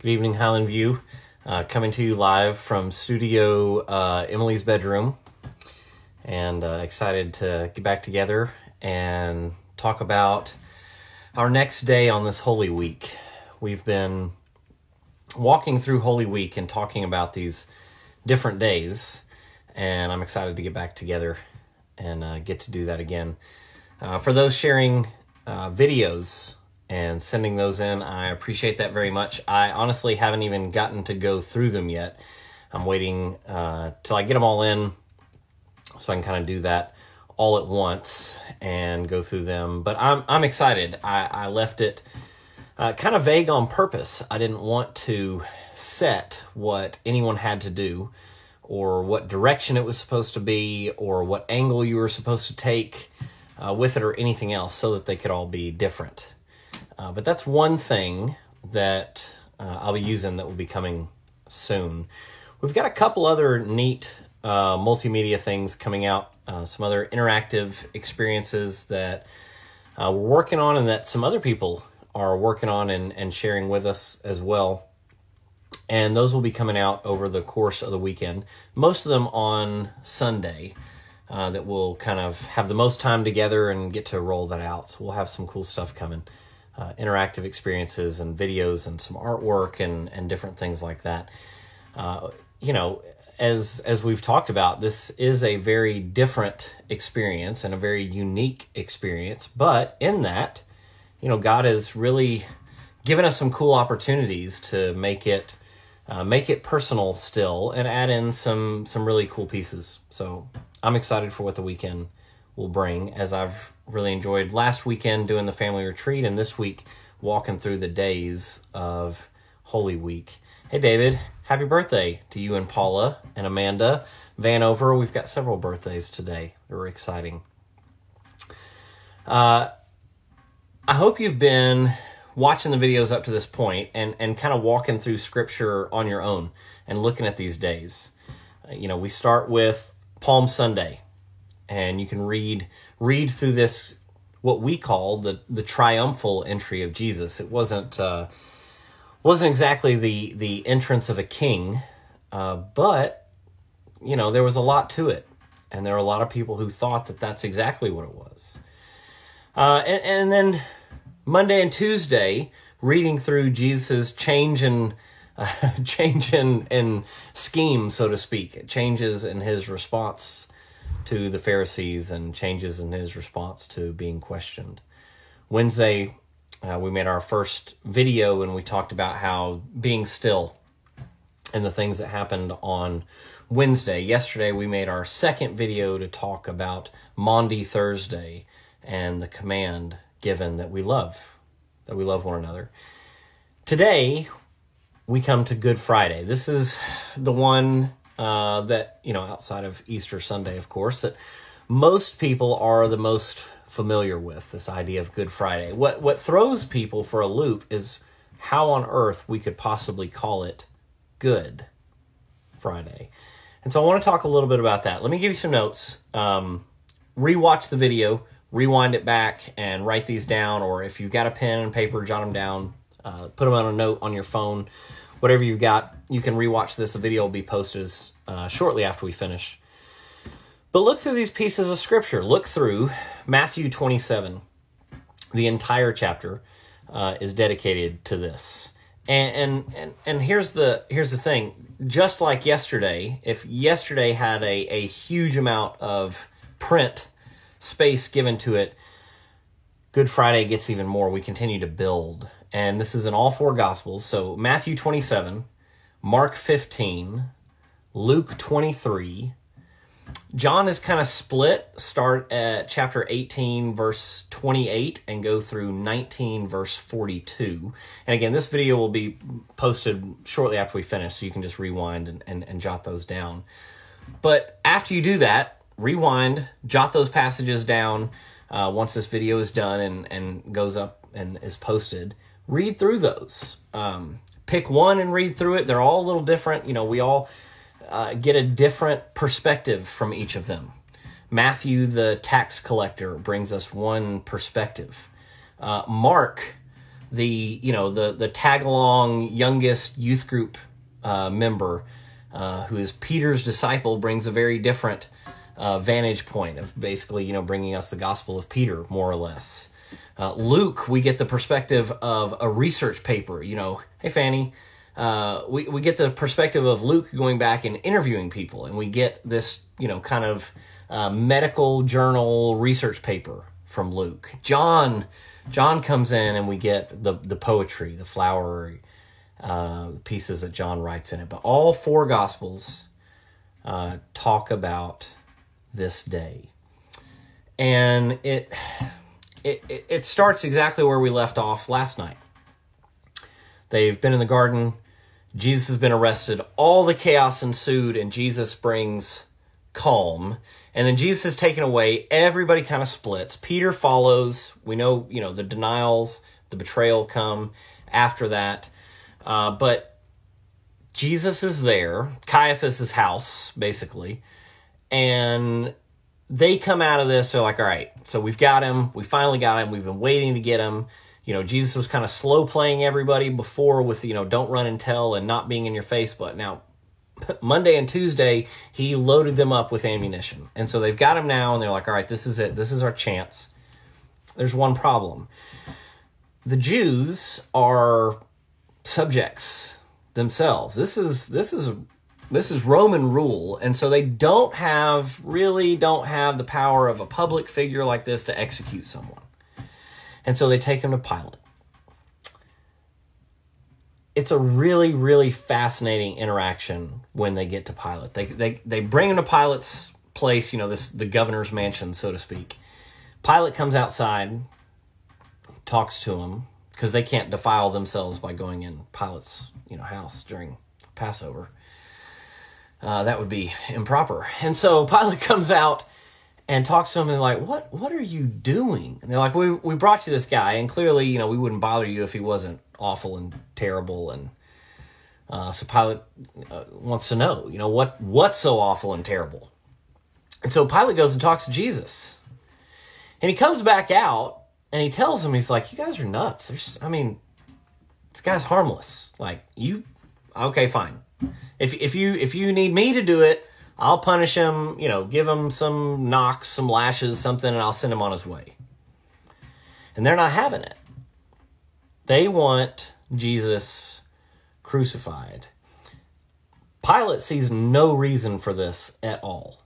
Good evening, Highland View. Coming to you live from Studio Emily's bedroom. And excited to get back together and talk about our next day on this Holy Week. We've been walking through Holy Week and talking about these different days. And I'm excited to get back together and get to do that again. For those sharing videos and sending those in, I appreciate that very much. I honestly haven't even gotten to go through them yet. I'm waiting till I get them all in so I can kind of do that all at once and go through them. But I'm excited. I left it kind of vague on purpose. I didn't want to set what anyone had to do or what direction it was supposed to be or what angle you were supposed to take with it or anything else, so that they could all be different. But that's one thing that I'll be using that will be coming soon. We've got a couple other neat multimedia things coming out, some other interactive experiences that we're working on and that some other people are working on and sharing with us as well. And those will be coming out over the course of the weekend, most of them on Sunday, that we'll kind of have the most time together and get to roll that out. So we'll have some cool stuff coming. Interactive experiences and videos and some artwork and different things like that. You know, as we've talked about, this is a very different experience and a very unique experience. But in that, you know, God has really given us some cool opportunities to make it personal still and add in some really cool pieces. So I'm excited for what the weekend will bring, as I've really enjoyed last weekend doing the family retreat and this week walking through the days of Holy Week. Hey, David, happy birthday to you and Paula and Amanda Vanover. We've got several birthdays today. They're exciting. I hope you've been watching the videos up to this point and kind of walking through Scripture on your own and looking at these days. You know, we start with Palm Sunday. And you can read through this, what we call the triumphal entry of Jesus. It wasn't exactly the entrance of a king, but you know, there was a lot to it, and there were a lot of people who thought that that's exactly what it was. And then Monday and Tuesday, reading through Jesus's change in scheme, so to speak, changes in his response to the Pharisees and changes in his response to being questioned. Wednesday, we made our first video and we talked about how being still and the things that happened on Wednesday. Yesterday, we made our second video to talk about Maundy Thursday and the command given that we love one another. Today, we come to Good Friday. This is the one that, you know, outside of Easter Sunday, of course, that most people are the most familiar with, this idea of Good Friday. What throws people for a loop is how on earth we could possibly call it Good Friday. And so I want to talk a little bit about that. Let me give you some notes. Rewatch the video, rewind it back, and write these down, or if you've got a pen and paper, jot them down, put them on a note on your phone. Whatever you've got, you can rewatch this. The video will be posted shortly after we finish. But look through these pieces of Scripture. Look through Matthew 27. The entire chapter is dedicated to this. And here's the thing. Just like yesterday, if yesterday had a huge amount of print space given to it, Good Friday gets even more. We continue to build. And this is in all four Gospels. So Matthew 27, Mark 15, Luke 23. John is kind of split. Start at chapter 18, verse 28, and go through 19, verse 42. And again, this video will be posted shortly after we finish, so you can just rewind and jot those down. But after you do that, rewind, jot those passages down once this video is done and goes up and is posted. Read through those. Pick one and read through it. They're all a little different. You know, we all get a different perspective from each of them. Matthew, the tax collector, brings us one perspective. Mark, the tag-along youngest youth group member, who is Peter's disciple, brings a very different vantage point of basically, bringing us the gospel of Peter, more or less. Luke, we get the perspective of a research paper. Hey, Fanny. We get the perspective of Luke going back and interviewing people, and we get this, kind of medical journal research paper from Luke. John comes in, and we get the poetry, the flowery pieces that John writes in it. But all four Gospels talk about this day. And it starts exactly where we left off last night. They've been in the garden. Jesus has been arrested. All the chaos ensued, and Jesus brings calm. And then Jesus is taken away. Everybody kind of splits. Peter follows. We know, the denials, the betrayal come after that. But Jesus is there, Caiaphas' house, basically. And they come out of this. They're like, all right, so we've got him. We finally got him. We've been waiting to get him. Jesus was kind of slow playing everybody before with, don't run and tell and not being in your face. But now Monday and Tuesday, he loaded them up with ammunition. And so they've got him now, and they're like, all right, this is it. This is our chance. There's one problem. The Jews are subjects themselves. This is Roman rule. And so they don't have the power of a public figure like this to execute someone. And so they take him to Pilate. It's a really, really fascinating interaction when they get to Pilate. They bring him to Pilate's place, the governor's mansion, so to speak. Pilate comes outside, talks to him, because they can't defile themselves by going in Pilate's house during Passover. That would be improper. And so Pilate comes out and talks to them, and they're like, what are you doing? And they're like, we brought you this guy, and clearly, we wouldn't bother you if he wasn't awful and terrible. And so Pilate wants to know, what's so awful and terrible? And so Pilate goes and talks to Jesus. And he comes back out, and he tells him, he's like, you guys are nuts. This guy's harmless. Like, okay, fine. If you need me to do it, I'll punish him, give him some knocks, some lashes, something, and I'll send him on his way. And they're not having it. They want Jesus crucified. Pilate sees no reason for this at all,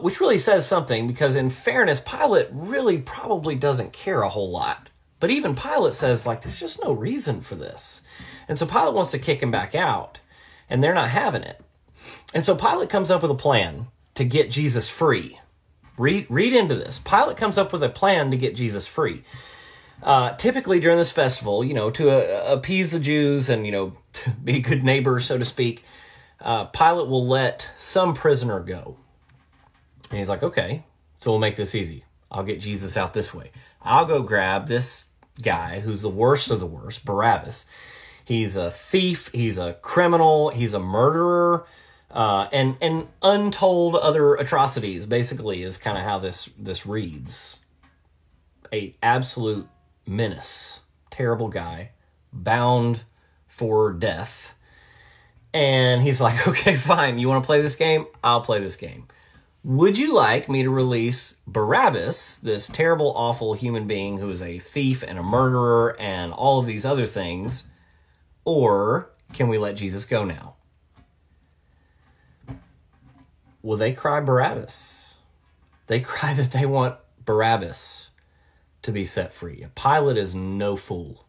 which really says something, because in fairness, Pilate really probably doesn't care a whole lot. But even Pilate says, there's just no reason for this. And so Pilate wants to kick him back out, and they're not having it. And so Pilate comes up with a plan to get Jesus free. Read into this. Pilate comes up with a plan to get Jesus free. Typically during this festival, to appease the Jews and, to be a good neighbor, so to speak, Pilate will let some prisoner go. And he's like, okay, so we'll make this easy. I'll get Jesus out this way. I'll go grab this guy who's the worst of the worst, Barabbas. He's a thief. He's a criminal. He's a murderer. And untold other atrocities, basically, is kind of how this reads. A absolute menace. Terrible guy. Bound for death. And he's like, okay, fine. You want to play this game? I'll play this game. Would you like me to release Barabbas, this terrible, awful human being who is a thief and a murderer and all of these other things, or can we let Jesus go now? Well, they cry Barabbas. They cry that they want Barabbas to be set free. Pilate is no fool.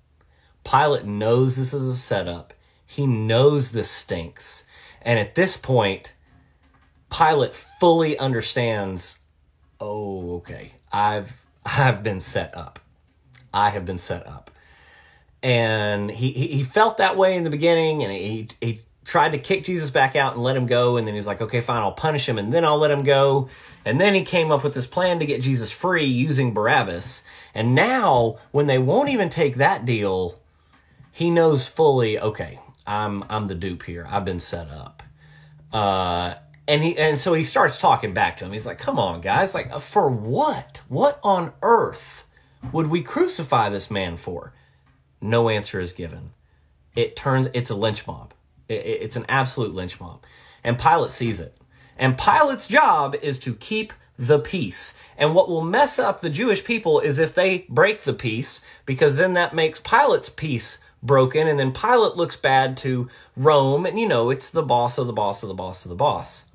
Pilate knows this is a setup. He knows this stinks. And at this point, Pilate fully understands, oh, okay, I've been set up. I have been set up. And he felt that way in the beginning, and he tried to kick Jesus back out and let him go, and then he's like, okay, fine, I'll punish him, and then I'll let him go. And then he came up with this plan to get Jesus free using Barabbas. And now, when they won't even take that deal, he knows fully, okay, I'm the dupe here. I've been set up. And so he starts talking back to him. He's like, come on, guys. Like, for what? What on earth would we crucify this man for? No answer is given. It's a lynch mob. It's an absolute lynch mob. And Pilate sees it. And Pilate's job is to keep the peace. And what will mess up the Jewish people is if they break the peace, because then that makes Pilate's peace broken, and then Pilate looks bad to Rome, and it's the boss of the boss of the boss of the boss.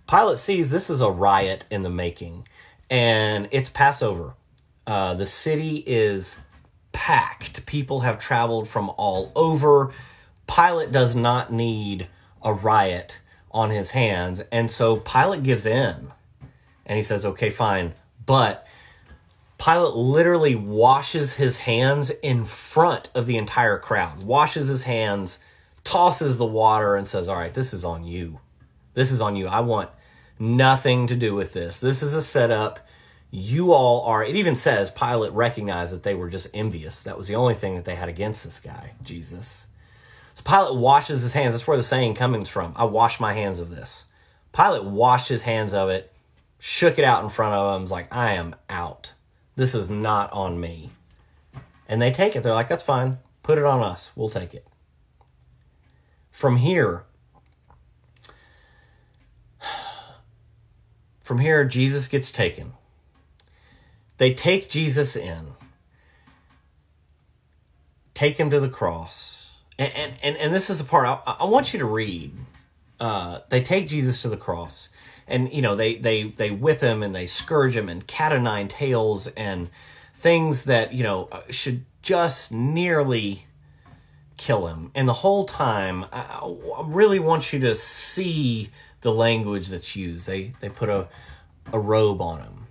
Pilate sees this is a riot in the making, and it's Passover. The city is packed. People have traveled from all over. Pilate does not need a riot on his hands, and so Pilate gives in, and he says, okay, fine, but Pilate literally washes his hands in front of the entire crowd, washes his hands, tosses the water, and says, all right, this is on you. This is on you. I want nothing to do with this. This is a setup. You all are. It even says Pilate recognized that they were just envious. That was the only thing that they had against this guy, Jesus. So Pilate washes his hands. That's where the saying comes from. I wash my hands of this. Pilate washed his hands of it, shook it out in front of him, was like, I am out. This is not on me. And they take it. They're like, that's fine. Put it on us. We'll take it. From here, Jesus gets taken. They take Jesus in, take him to the cross. And this is the part I want you to read. They take Jesus to the cross. And, they whip him and they scourge him and cat o' nine tails and things that, should just nearly kill him. And the whole time, I really want you to see the language that's used. They put a robe on him,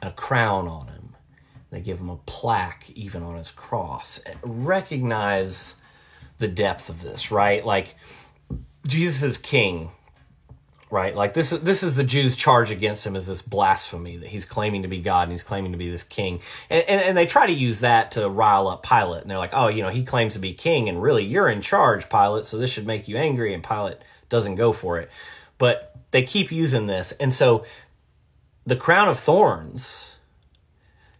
a crown on him. They give him a plaque even on his cross. Recognize the depth of this, right? Like, Jesus is king. Right, like this is the Jews' charge against him, is this blasphemy that he's claiming to be God and he's claiming to be this king, and they try to use that to rile up Pilate. And they're like, oh, he claims to be king, and really you're in charge, Pilate. So this should make you angry, and Pilate doesn't go for it. But they keep using this, and so the crown of thorns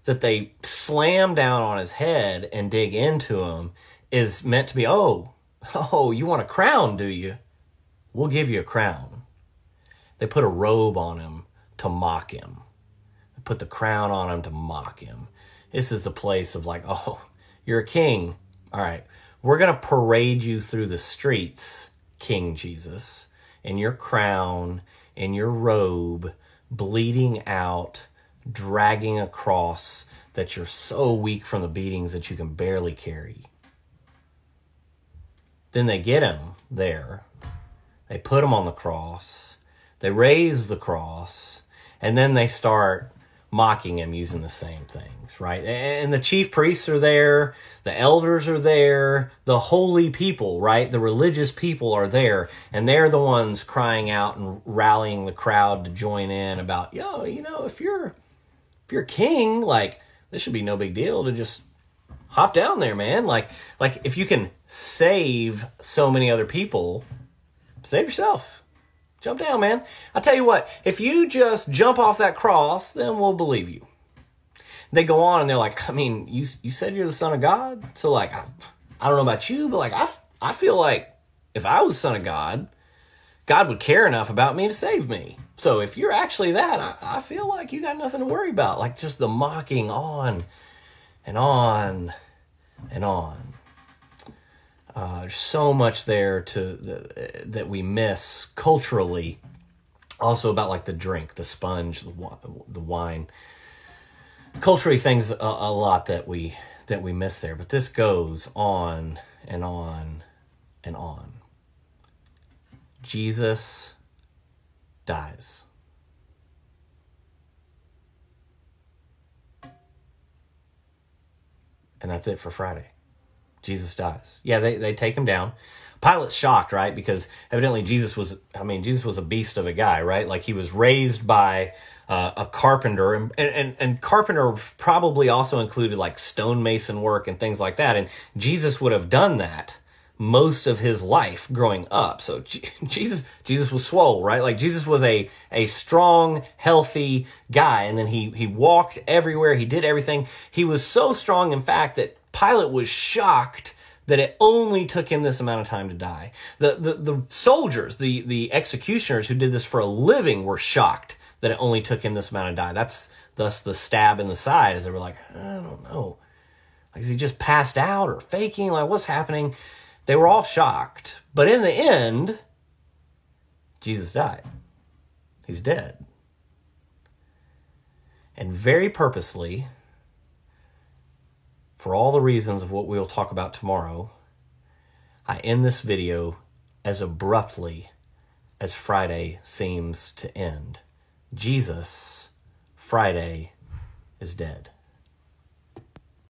that they slam down on his head and dig into him is meant to be, oh, you want a crown, do you? We'll give you a crown. They put a robe on him to mock him. They put the crown on him to mock him. This is the place of like, oh, you're a king. All right, we're going to parade you through the streets, King Jesus, in your crown, in your robe, bleeding out, dragging a cross that you're so weak from the beatings that you can barely carry. Then they get him there. They put him on the cross. They raise the cross, and then they start mocking him using the same things, right? And the chief priests are there, the elders are there, the holy people, right? The religious people are there, and they're the ones crying out and rallying the crowd to join in about, if you're king, like, this should be no big deal to just hop down there, man. Like if you can save so many other people, save yourself. Jump down, man. I'll tell you what, if you just jump off that cross, then we'll believe you. They go on and they're like, I mean, you said you're the Son of God? So like, I don't know about you, but like, I feel like if I was the Son of God, God would care enough about me to save me. So if you're actually that, I feel like you got nothing to worry about. Like just the mocking on and on and on. There's so much there that we miss culturally. Also about like the drink, the sponge, the wine. Culturally, things a lot that we miss there. But this goes on and on and on. Jesus dies. And that's it for Friday. Jesus dies. Yeah, they take him down. Pilate's shocked, right? Because evidently Jesus was a beast of a guy, right? Like he was raised by a carpenter, and carpenter probably also included like stonemason work and things like that. And Jesus would have done that most of his life growing up. So Jesus was swole, right? Like Jesus was a strong, healthy guy. And then he walked everywhere. He did everything. He was so strong, in fact, that Pilate was shocked that it only took him this amount of time to die. The soldiers, the executioners who did this for a living were shocked that it only took him this amount to die. That's thus the stab in the side, as they were like, I don't know. Like, is he just passed out or faking? Like, what's happening? They were all shocked. But in the end, Jesus died. He's dead. And very purposely, for all the reasons of what we'll talk about tomorrow, I end this video as abruptly as Friday seems to end. Jesus, Friday, is dead.